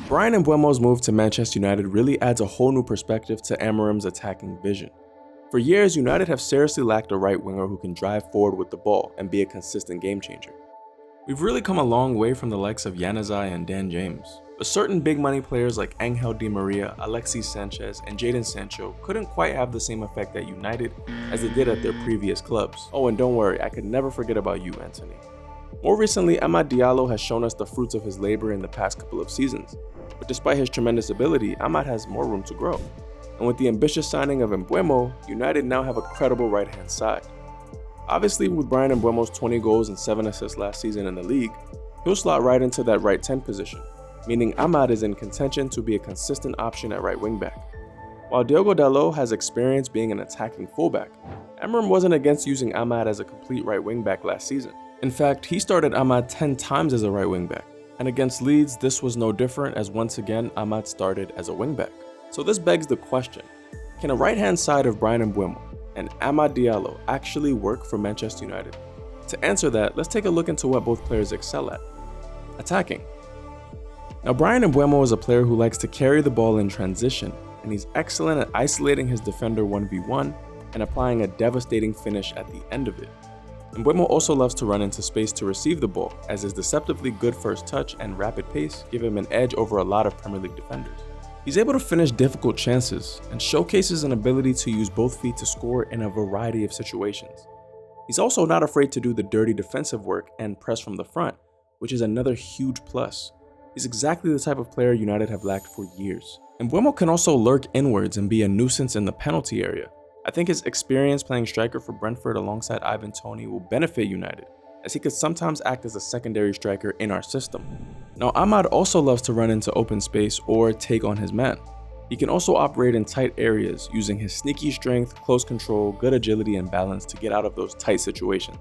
Bryan Mbeumo's move to Manchester United really adds a whole new perspective to Amarim's attacking vision. For years, United have seriously lacked a right winger who can drive forward with the ball and be a consistent game changer. We've really come a long way from the likes of Januzaj and Dan James, but certain big money players like Angel Di Maria, Alexis Sanchez, and Jadon Sancho couldn't quite have the same effect at United as they did at their previous clubs. Oh, and don't worry, I could never forget about you, Anthony. More recently, Diallo has shown us the fruits of his labor in the past couple of seasons, but despite his tremendous ability, Amad has more room to grow. And with the ambitious signing of Mbeumo, United now have a credible right-hand side. Obviously, with Bryan Mbeumo's 20 goals and 7 assists last season in the league, he'll slot right into that right 10 position, meaning Amad is in contention to be a consistent option at right wingback. While Diallo has experience being an attacking fullback, Amarim wasn't against using Amad as a complete right wingback last season. In fact, he started Amad 10 times as a right wingback, and against Leeds, this was no different as once again Amad started as a wingback. So this begs the question, can a right-hand side of Bryan Mbeumo and Amad Diallo actually work for Manchester United? To answer that, let's take a look into what both players excel at. Attacking. Now Bryan Mbeumo is a player who likes to carry the ball in transition, and he's excellent at isolating his defender 1v1 and applying a devastating finish at the end of it. Mbeumo also loves to run into space to receive the ball, as his deceptively good first touch and rapid pace give him an edge over a lot of Premier League defenders. He's able to finish difficult chances and showcases an ability to use both feet to score in a variety of situations. He's also not afraid to do the dirty defensive work and press from the front, which is another huge plus. He's exactly the type of player United have lacked for years. Mbeumo can also lurk inwards and be a nuisance in the penalty area. I think his experience playing striker for Brentford alongside Ivan Toney will benefit United, as he could sometimes act as a secondary striker in our system. Now Amad also loves to run into open space or take on his man. He can also operate in tight areas using his sneaky strength, close control, good agility and balance to get out of those tight situations.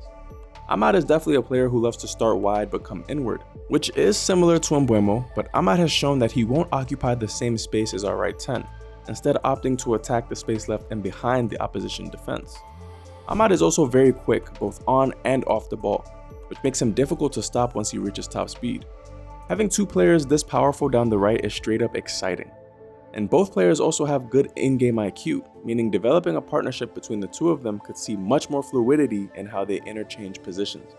Amad is definitely a player who loves to start wide but come inward, which is similar to Mbeumo, but Amad has shown that he won't occupy the same space as our right 10, instead opting to attack the space left and behind the opposition defense. Amad is also very quick, both on and off the ball, which makes him difficult to stop once he reaches top speed. Having two players this powerful down the right is straight up exciting. And both players also have good in-game IQ, meaning developing a partnership between the two of them could see much more fluidity in how they interchange positions.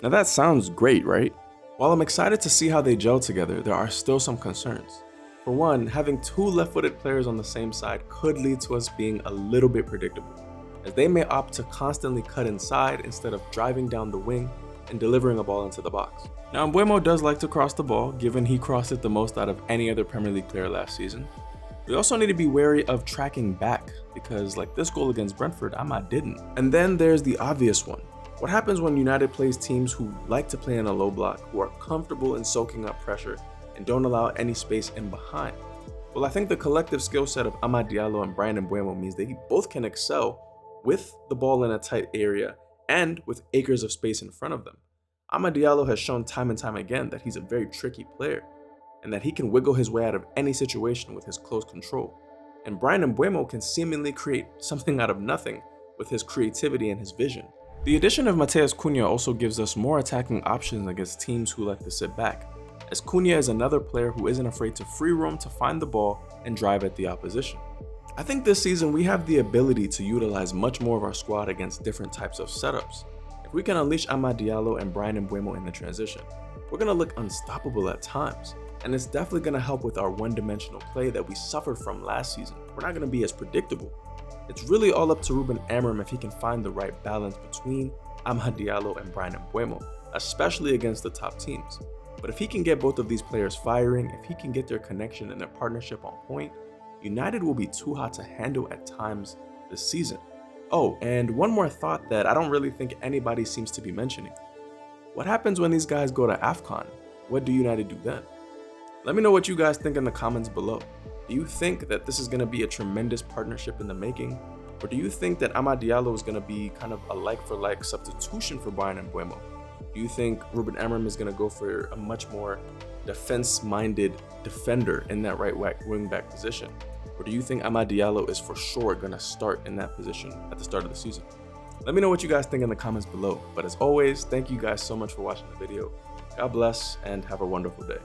Now that sounds great, right? While I'm excited to see how they gel together, there are still some concerns. For one, having two left-footed players on the same side could lead to us being a little bit predictable, as they may opt to constantly cut inside instead of driving down the wing and delivering a ball into the box. Now Mbeumo does like to cross the ball, given he crossed it the most out of any other Premier League player last season. We also need to be wary of tracking back, because like this goal against Brentford, Amad didn't. And then there's the obvious one. What happens when United plays teams who like to play in a low block, who are comfortable in soaking up pressure and don't allow any space in behind? Well, I think the collective skill set of Amad Diallo and Bryan Mbeumo means they both can excel with the ball in a tight area and with acres of space in front of them. Amad Diallo has shown time and time again that he's a very tricky player, and that he can wiggle his way out of any situation with his close control. And Bryan Mbeumo can seemingly create something out of nothing with his creativity and his vision. The addition of Matheus Cunha also gives us more attacking options against teams who like to sit back, as Cunha is another player who isn't afraid to free roam to find the ball and drive at the opposition. I think this season we have the ability to utilize much more of our squad against different types of setups. If we can unleash Amad Diallo and Bryan Mbeumo in the transition, we're going to look unstoppable at times, and it's definitely going to help with our one-dimensional play that we suffered from last season. We're not going to be as predictable. It's really all up to Ruben Amorim if he can find the right balance between Amad Diallo and Bryan Mbeumo, especially against the top teams. But if he can get both of these players firing, if he can get their connection and their partnership on point, United will be too hot to handle at times this season. Oh, and one more thought that I don't really think anybody seems to be mentioning. What happens when these guys go to AFCON? What do United do then? Let me know what you guys think in the comments below. Do you think that this is going to be a tremendous partnership in the making? Or do you think that Amad Diallo is going to be kind of a like-for-like substitution for Bryan Mbeumo? Do you think Ruben Amorim is going to go for a much more defense-minded defender in that right wing-back position? Or do you think Amad Diallo is for sure going to start in that position at the start of the season? Let me know what you guys think in the comments below. But as always, thank you guys so much for watching the video. God bless and have a wonderful day.